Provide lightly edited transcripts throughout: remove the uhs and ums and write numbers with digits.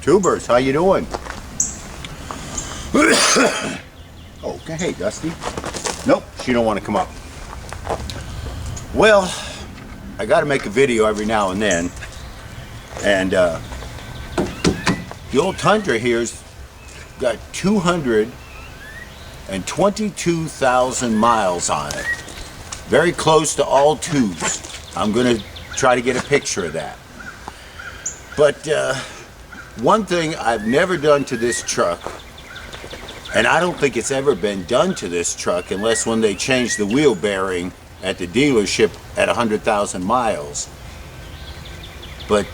Tubers, how you doing? Oh, hey, Dusty. Nope, she don't want to come up. Well, I got to make a video every now and then, and the old Tundra here's got 222,000 miles on it. Very close to all twos. I'm going to try to get a picture of that. But one thing I've never done to this truck, and I don't think it's ever been done to this truck unless when they changed the wheel bearing at the dealership at 100,000 miles. But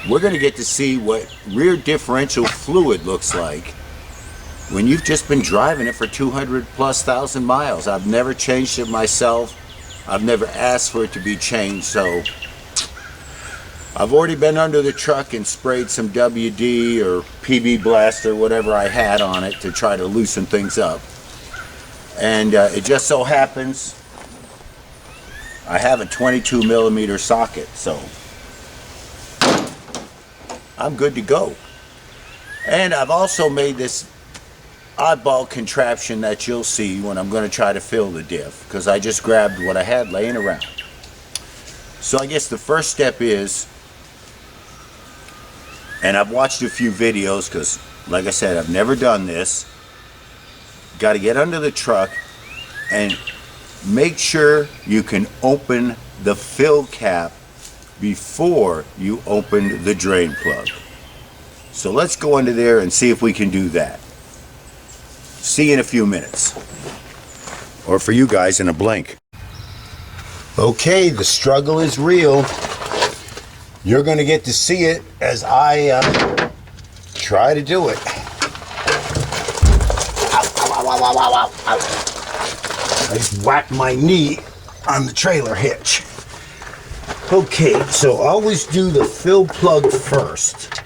we're going to get to see what rear differential fluid looks like when you've just been driving it for 200,000+ miles. I've never changed it myself. I've never asked for it to be changed, so I've already been under the truck and sprayed some WD or PB Blast or whatever I had on it to try to loosen things up. And it just so happens I have a 22mm socket, so I'm good to go. And I've also made this oddball contraption that you'll see when I'm going to try to fill the diff, because I just grabbed what I had laying around. So I guess the first step is, and I've watched a few videos because, like I said, I've never done this. Got to get under the truck and make sure you can open the fill cap before you open the drain plug. So let's go under there and see if we can do that. See you in a few minutes. Or for you guys, in a blink. Okay, the struggle is real. You're going to get to see it as I try to do it. Ow, ow, ow, ow, ow, ow, ow. I just whacked my knee on the trailer hitch. Okay, so always do the fill plug first.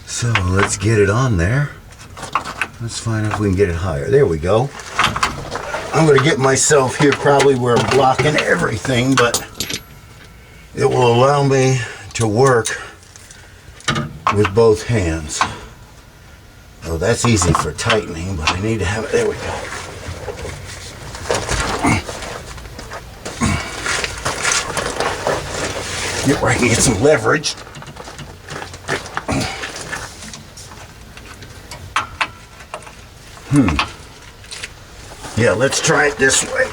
So let's get it on there. Let's find out if we can get it higher. There we go. I'm going to get myself here probably where I'm blocking everything, but it will allow me to work with both hands. Oh, that's easy for tightening, but I need to have it. There we go. Get where I can get some leverage. Yeah, let's try it this way.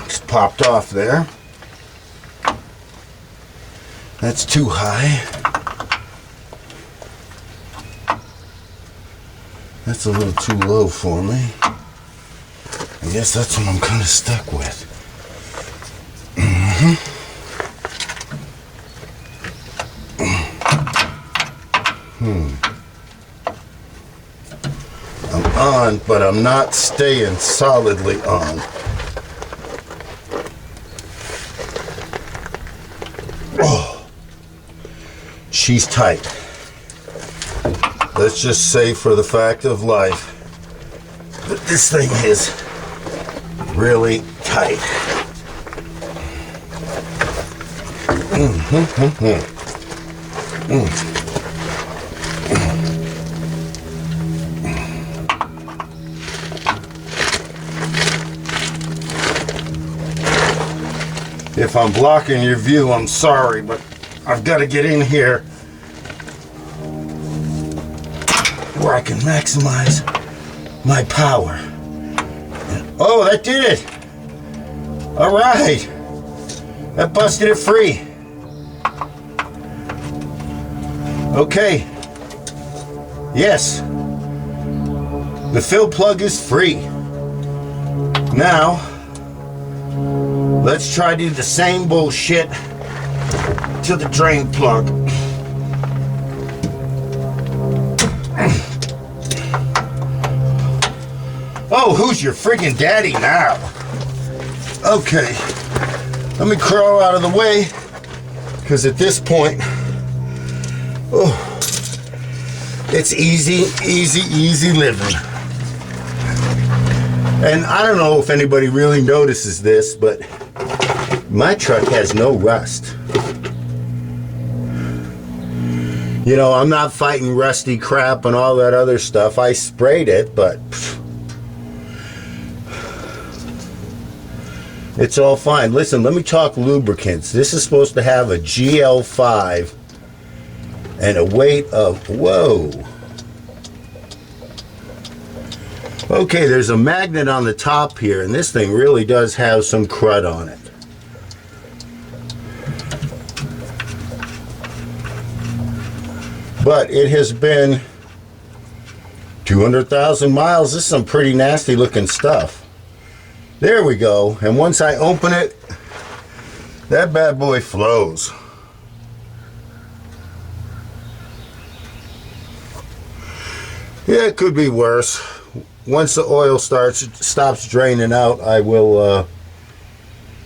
Just popped off there. That's too high. That's a little too low for me. I guess that's what I'm kind of stuck with. I'm on, but I'm not staying solidly on. Oh, she's tight. Let's just say for the fact of life that this thing is really tight. If I'm blocking your view, I'm sorry, but I've got to get in here where I can maximize my power. Oh, that did it! All right, that busted it free. Okay, yes, the fill plug is free. Now, let's try to do the same bullshit to the drain plug. Oh, who's your friggin' daddy now? Okay, let me crawl out of the way, because at this point, oh, it's easy living. And I don't know if anybody really notices this, but my truck has no rust. You know, I'm not fighting rusty crap and all that other stuff. I sprayed it, but it's all fine. Listen, let me talk lubricants. This is supposed to have a GL5 and a weight of, whoa. Okay, there's a magnet on the top here, and this thing really does have some crud on it. But it has been 200,000 miles. This is some pretty nasty looking stuff. There we go. And once I open it, that bad boy flows. Yeah, it could be worse. Once the oil stops draining out, I will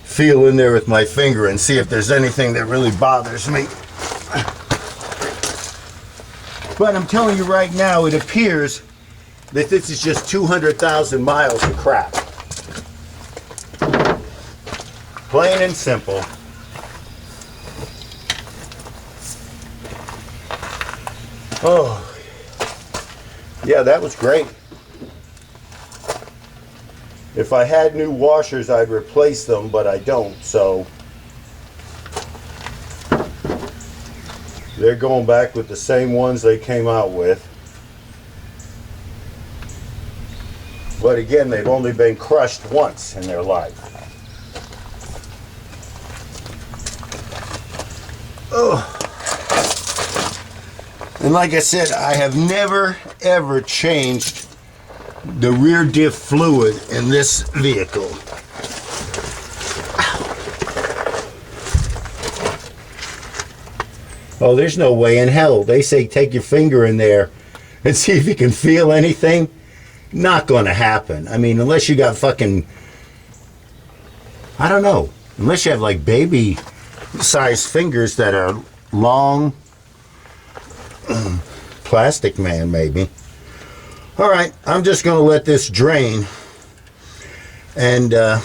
feel in there with my finger and see if there's anything that really bothers me. But I'm telling you right now, it appears that this is just 200,000 miles of crap. Plain and simple. Oh, yeah, that was great. If I had new washers, I'd replace them, but I don't, so they're going back with the same ones they came out with. But again, they've only been crushed once in their life. Oh. And like I said, I have never ever changed the rear diff fluid in this vehicle. Oh, there's no way in hell. They say take your finger in there and see if you can feel anything. Not gonna happen. I mean, unless you got fucking, I don't know, unless you have like baby size fingers that are long. Plastic Man, maybe. All right, I'm just going to let this drain, and I'm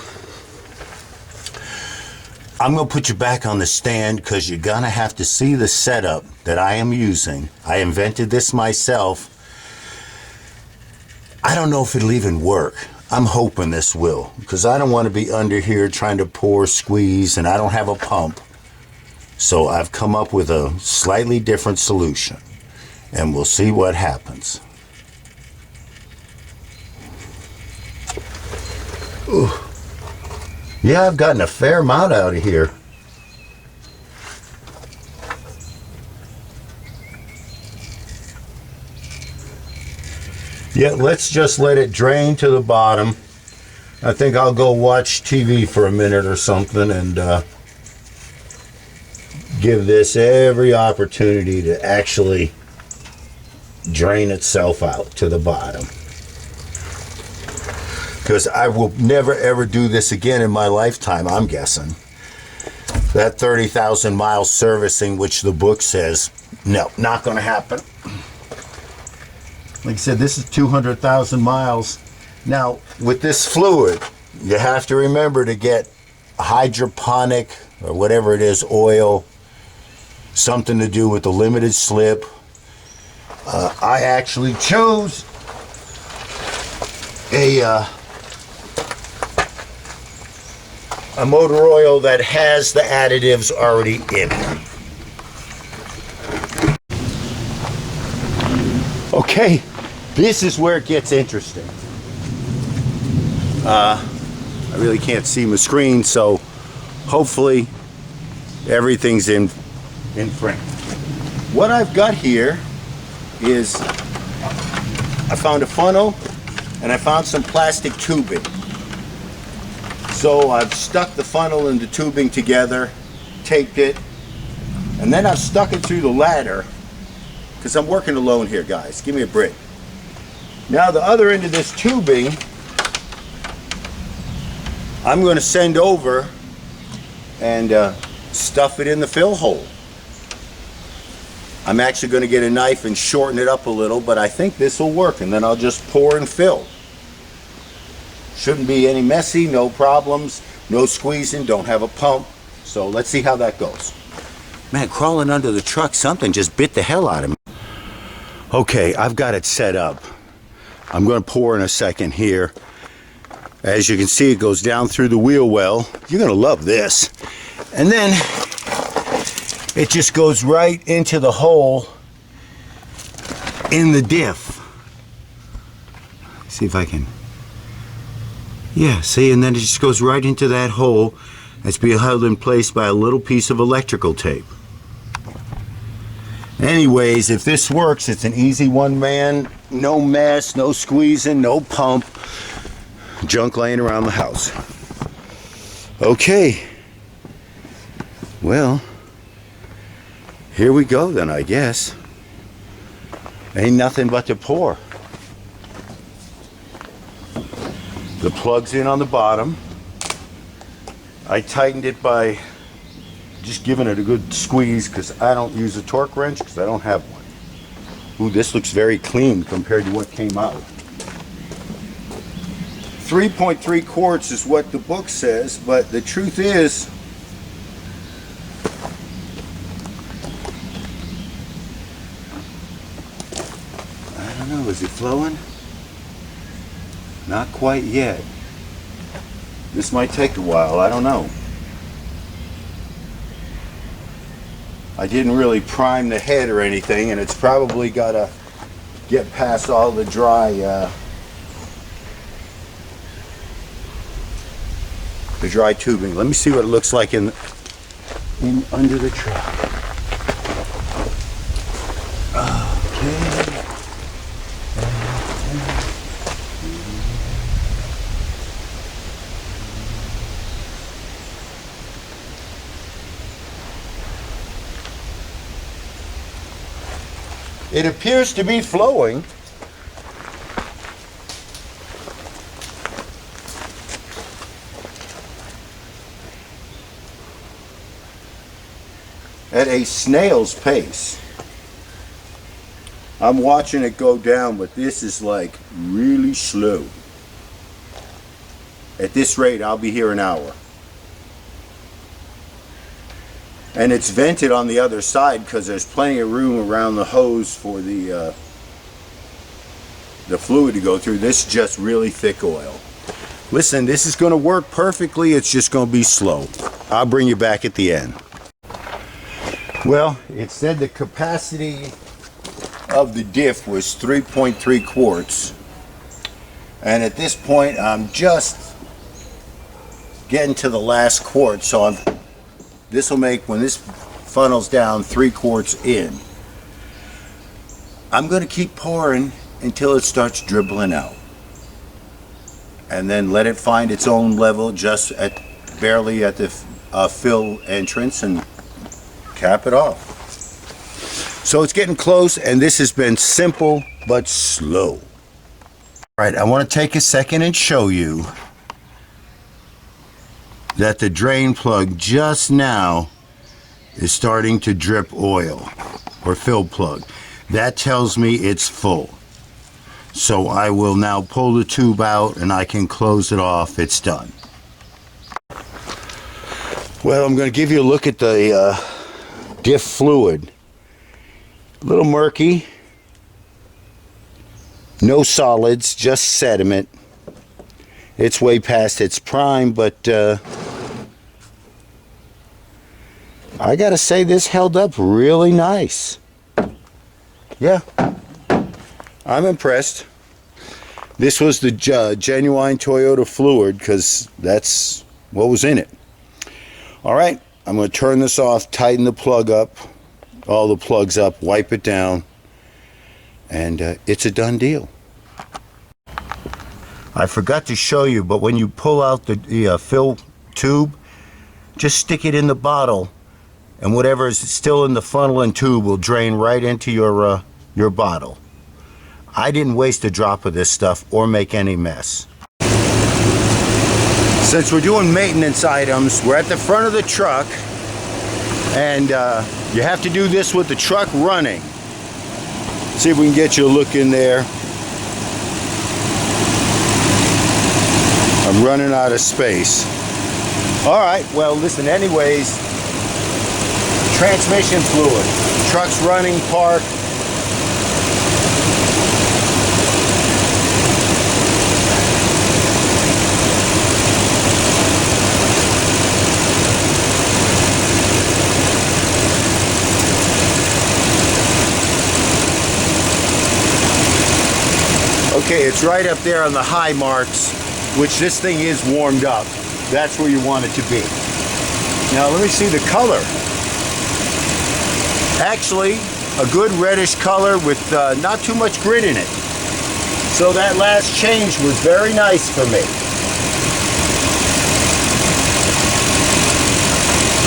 going to put you back on the stand because you're going to have to see the setup that I am using. I invented this myself. I don't know if it'll even work. I'm hoping this will, because I don't want to be under here trying to pour, squeeze, and I don't have a pump. So I've come up with a slightly different solution, and we'll see what happens. Ooh. Yeah, I've gotten a fair amount out of here. Yeah, let's just let it drain to the bottom. I think I'll go watch TV for a minute or something and give this every opportunity to actually drain itself out to the bottom. Because I will never ever do this again in my lifetime, I'm guessing. That 30,000 mile servicing, which the book says, no, not going to happen. Like I said, this is 200,000 miles. Now, with this fluid, you have to remember to get hydroponic, or whatever it is, oil, something to do with the limited slip. I actually chose a motor oil that has the additives already in it. Okay, this is where it gets interesting. I really can't see my screen, so hopefully everything's in frame. What I've got here is I found a funnel and I found some plastic tubing. So I've stuck the funnel and the tubing together, taped it, and then I've stuck it through the ladder, because I'm working alone here, guys. Give me a break. Now the other end of this tubing, I'm going to send over and stuff it in the fill hole. I'm actually going to get a knife and shorten it up a little, but I think this will work, and then I'll just pour and fill. Shouldn't be any messy, no problems, no squeezing, don't have a pump. So let's see how that goes. Man, crawling under the truck, something just bit the hell out of me. Okay, I've got it set up. I'm going to pour in a second here. As you can see, it goes down through the wheel well. You're going to love this. And then it just goes right into the hole in the diff. See if I can. Yeah, see, and then it just goes right into that hole that's being held in place by a little piece of electrical tape. Anyways, if this works, it's an easy one man, no mess, no squeezing, no pump, junk laying around the house. Okay, well, here we go then, I guess. Ain't nothing but to pour. The plug's in on the bottom. I tightened it by just giving it a good squeeze because I don't use a torque wrench because I don't have one. Ooh, this looks very clean compared to what came out. 3.3 quarts is what the book says, but the truth is, I don't know, is it flowing? Not quite yet. This might take a while, I don't know. I didn't really prime the head or anything, and it's probably got to get past all the dry tubing. Let me see what it looks like in under the truck. Okay. It appears to be flowing. At a snail's pace. I'm watching it go down, but this is like really slow. At this rate, I'll be here an hour. And it's vented on the other side because there's plenty of room around the hose for the fluid to go through. This is just really thick oil. Listen, this is going to work perfectly. It's just going to be slow. I'll bring you back at the end. Well, it said the capacity of the diff was 3.3 quarts. And at this point, I'm just getting to the last quart. So this will make, when this funnels down, 3 quarts in. I'm going to keep pouring until it starts dribbling out. And then let it find its own level just barely at the fill entrance and cap it off. So it's getting close, and this has been simple but slow. All right, I want to take a second and show you that the drain plug just now is starting to drip oil, or fill plug. That tells me it's full. So I will now pull the tube out and I can close it off. It's done. Well, I'm going to give you a look at the diff fluid. A little murky. No solids, just sediment. It's way past its prime, but I gotta say this held up really nice. Yeah, I'm impressed. This was the genuine Toyota fluid because that's what was in it. All right, I'm going to turn this off, tighten the plug up, all the plugs up, wipe it down, and it's a done deal. I forgot to show you, but when you pull out the fill tube, just stick it in the bottle, and whatever is still in the funnel and tube will drain right into your bottle. I didn't waste a drop of this stuff or make any mess. Since we're doing maintenance items, we're at the front of the truck, and you have to do this with the truck running. See if we can get you a look in there. I'm running out of space. All right, well, listen, anyways, transmission fluid, truck's running, park. Okay, it's right up there on the high marks, which this thing is warmed up. That's where you want it to be. Now let me see the color. Actually, a good reddish color with not too much grit in it. So that last change was very nice for me.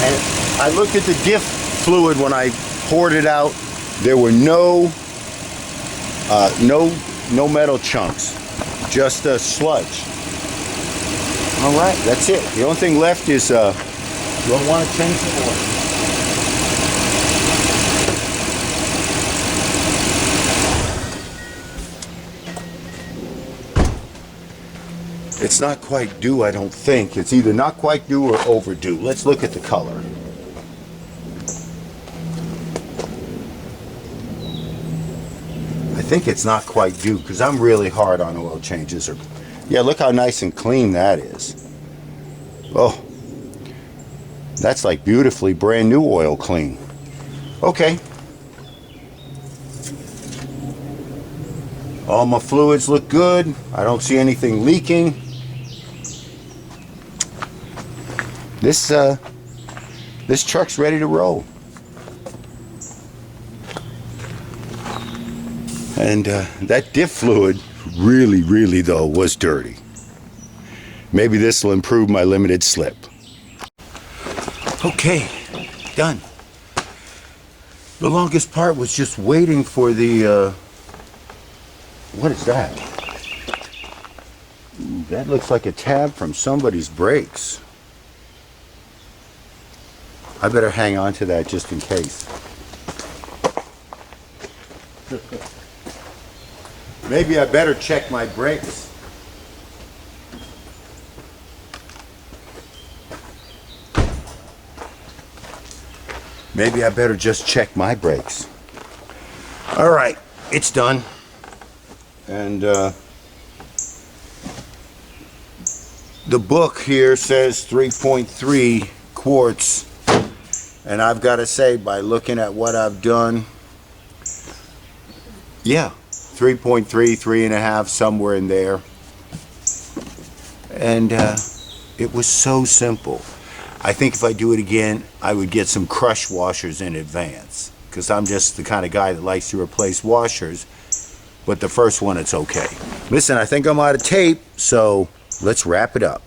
And I looked at the diff fluid when I poured it out. There were no metal chunks, just a sludge. All right, that's it. The only thing left is you'll want to change the oil. It's not quite due, I don't think. It's either not quite due or overdue. Let's look at the color. I think it's not quite due because I'm really hard on oil changes. Yeah, look how nice and clean that is. Oh, that's like beautifully brand new oil clean. Okay. All my fluids look good. I don't see anything leaking. This truck's ready to roll. And that diff fluid really though was dirty. Maybe this will improve my limited slip. Okay, done. The longest part was just waiting for the what is that? Ooh, that looks like a tab from somebody's brakes. I better hang on to that just in case. Maybe I better check my brakes. Maybe I better just check my brakes. All right, it's done. And the book here says 3.3 quarts. And I've got to say, by looking at what I've done, yeah, 3.3, 3.5, somewhere in there. And it was so simple. I think if I do it again, I would get some crush washers in advance, because I'm just the kind of guy that likes to replace washers. But the first one, it's okay. Listen, I think I'm out of tape, so let's wrap it up.